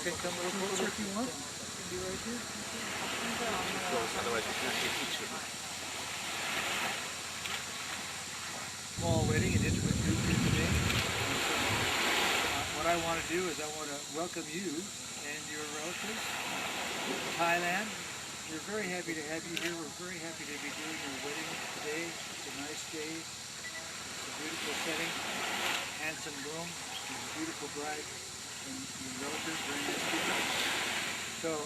can come a little closer if you want. Can be right here. Close, otherwise it's not a picture. Small wedding, an intimate group here today. What I want to do is I want to welcome you and your relatives to Thailand. We're very happy to have you here. We're very happy to be doing your wedding today. It's a nice day. It's a beautiful setting. Handsome groom, and a beautiful bride, and your relatives, very nice people. So,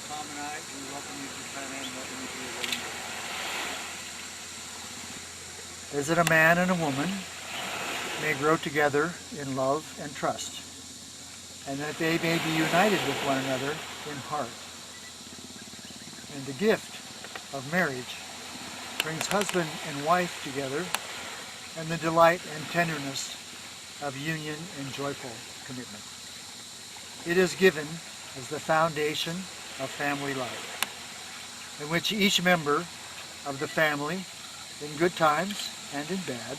Tom and I, we welcome you to Thailand and welcome you to your wedding day. Is it a man and a woman may grow together in love and trust, and that they may be united with one another in heart. And the gift of marriage brings husband and wife together, and the delight and tenderness of union and joyful commitment. It is given as the foundation of family life, in which each member of the family, in good times and in bad,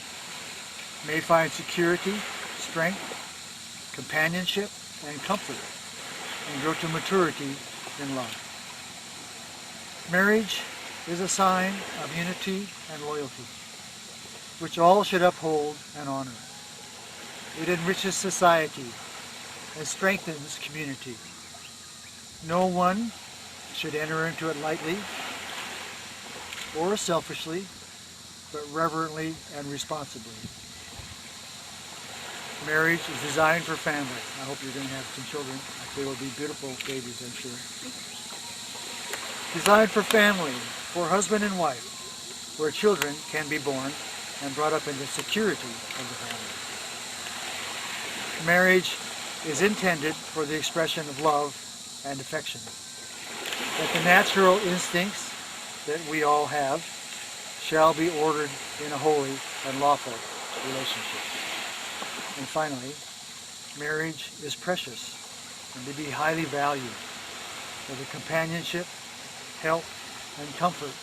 may find security, strength, companionship, and comfort, and grow to maturity in love. Marriage is a sign of unity and loyalty, which all should uphold and honor. It enriches society and strengthens community. No one should enter into it lightly or selfishly, but reverently and responsibly. Marriage is designed for family. I hope you're going to have some children. They will be beautiful babies, I'm sure. Designed for family, for husband and wife, where children can be born and brought up in the security of the family. Marriage is intended for the expression of love and affection. That the natural instincts that we all have shall be ordered in a holy and lawful relationship. And finally, marriage is precious and to be highly valued for the companionship, help, and comfort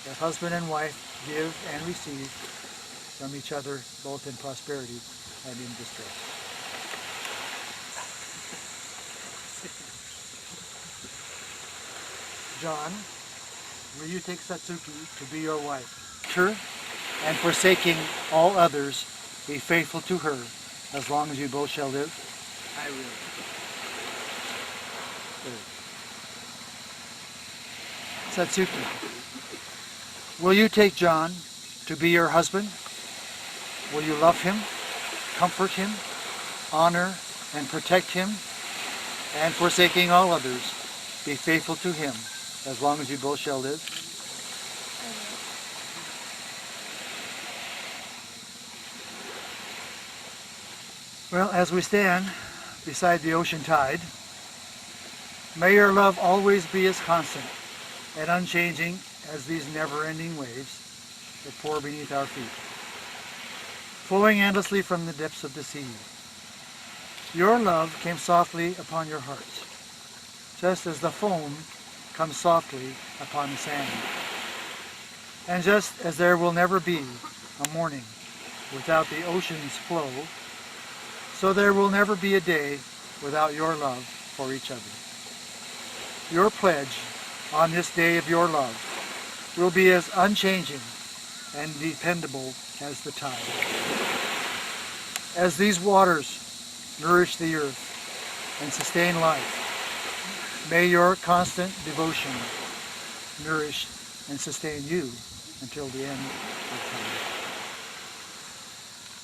that husband and wife give and receive from each other, both in prosperity and in distress. John, will you take Satsuki to be your wife? Her, and forsaking all others, be faithful to her as long as you both shall live? I will. Satsuki, will you take John to be your husband? Will you love him, comfort him, honor and protect him, and forsaking all others, be faithful to him as long as you both shall live? Well, as we stand beside the ocean tide, may your love always be as constant and unchanging as these never-ending waves that pour beneath our feet, flowing endlessly from the depths of the sea. Your love came softly upon your hearts, just as the foam comes softly upon the sand. And just as there will never be a morning without the ocean's flow, so there will never be a day without your love for each other. Your pledge on this day of your love will be as unchanging and dependable as the tide. As these waters nourish the earth and sustain life, may your constant devotion nourish and sustain you until the end of time.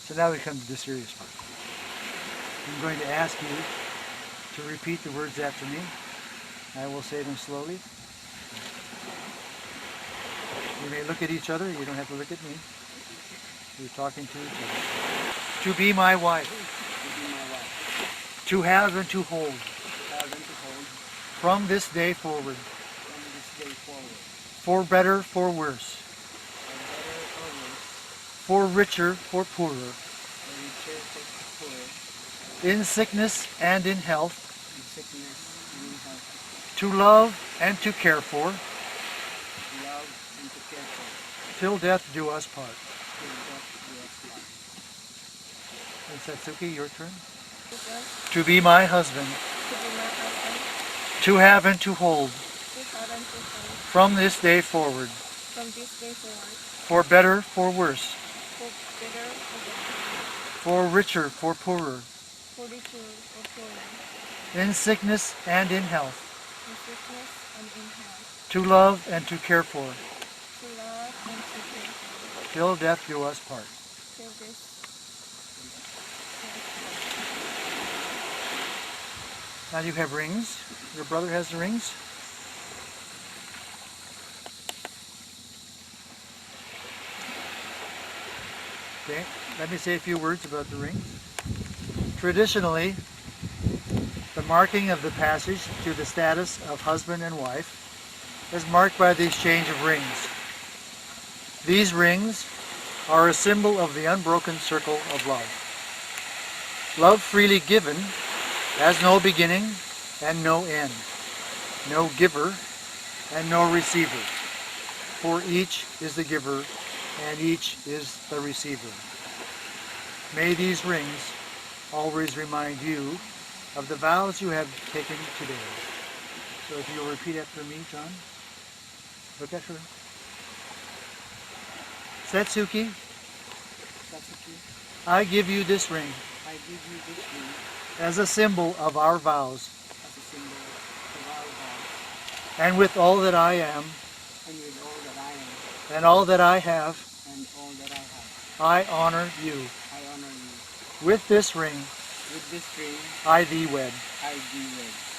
So now we come to the serious part. I'm going to ask you to repeat the words after me. I will say them slowly. You may look at each other. You don't have to look at me. You're talking to each other. To be my wife. To have and to hold. From this day forward. For better, for worse. For richer, for poorer. In sickness and in health. To love and to care for. Till death do us part. And Satsuki, your turn. To be my husband to be my husband, to have and to hold to have and to hold, from this day forward, from this day forward, for better, for worse, for better or worse, for richer, for poorer, for richer or poorer, in sickness and in health, in sickness and in health, to love and to care for, to love and to care for, till death do us part. till this. Now you have rings. Your brother has the rings. Okay, let me say a few words about the rings. Traditionally, the marking of the passage to the status of husband and wife is marked by the exchange of rings. These rings are a symbol of the unbroken circle of love. Love freely given has no beginning and no end, no giver and no receiver, for each is the giver and each is the receiver. May these rings always remind you of the vows you have taken today. So if you'll repeat after me, John. Look at her. Satsuki, I give you this ring I give you this ring as a symbol of our vows, as a symbol of our vows, and with all that I am and with all that I am and all that I have, and all that I have, I honor you. I honor you. With this ring, With this ring, I thee wed. I thee wed.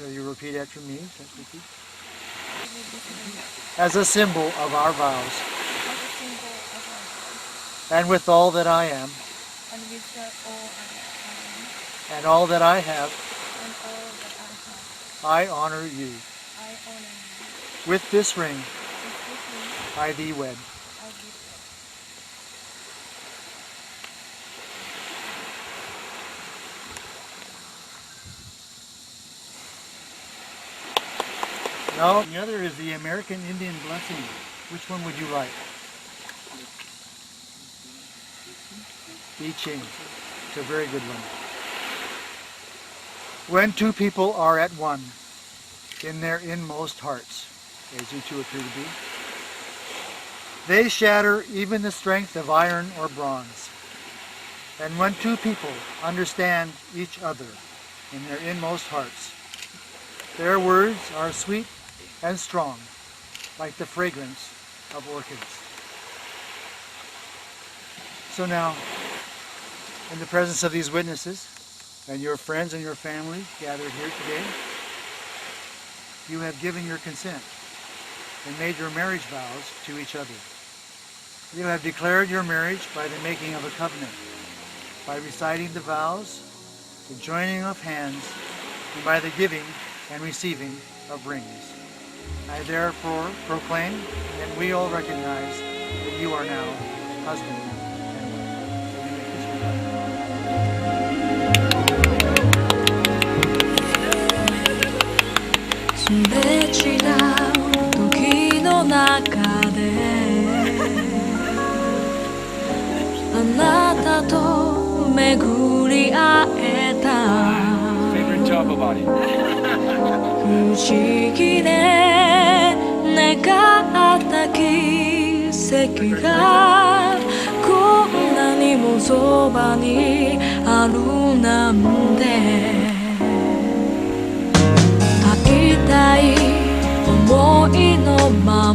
Will you repeat after me, Satsuki? With this ring As a symbol of our vows, as a symbol of our vows, and with all that I am and with all I am, and all that I have, and all that I have, I honor you. I honor you. With this ring, With this ring, I thee wed. I give you. Now, the other is the American Indian blessing. Which one would you like? I Ching. It's a very good one. When two people are at one in their inmost hearts, as you two appear to be, they shatter even the strength of iron or bronze. And when two people understand each other in their inmost hearts, their words are sweet and strong, like the fragrance of orchids. So now, in the presence of these witnesses and your friends and your family gathered here today, you have given your consent and made your marriage vows to each other. You have declared your marriage by the making of a covenant, by reciting the vows, the joining of hands, and by the giving and receiving of rings. I therefore proclaim, and we all recognize, that you are now husband and wife. So you may kiss your wife.すれ違う時の中であなたと巡り会えた Favorite job about it. 不思議ね願った奇跡がこんなにもそばにあるなんて会いたい思いのまま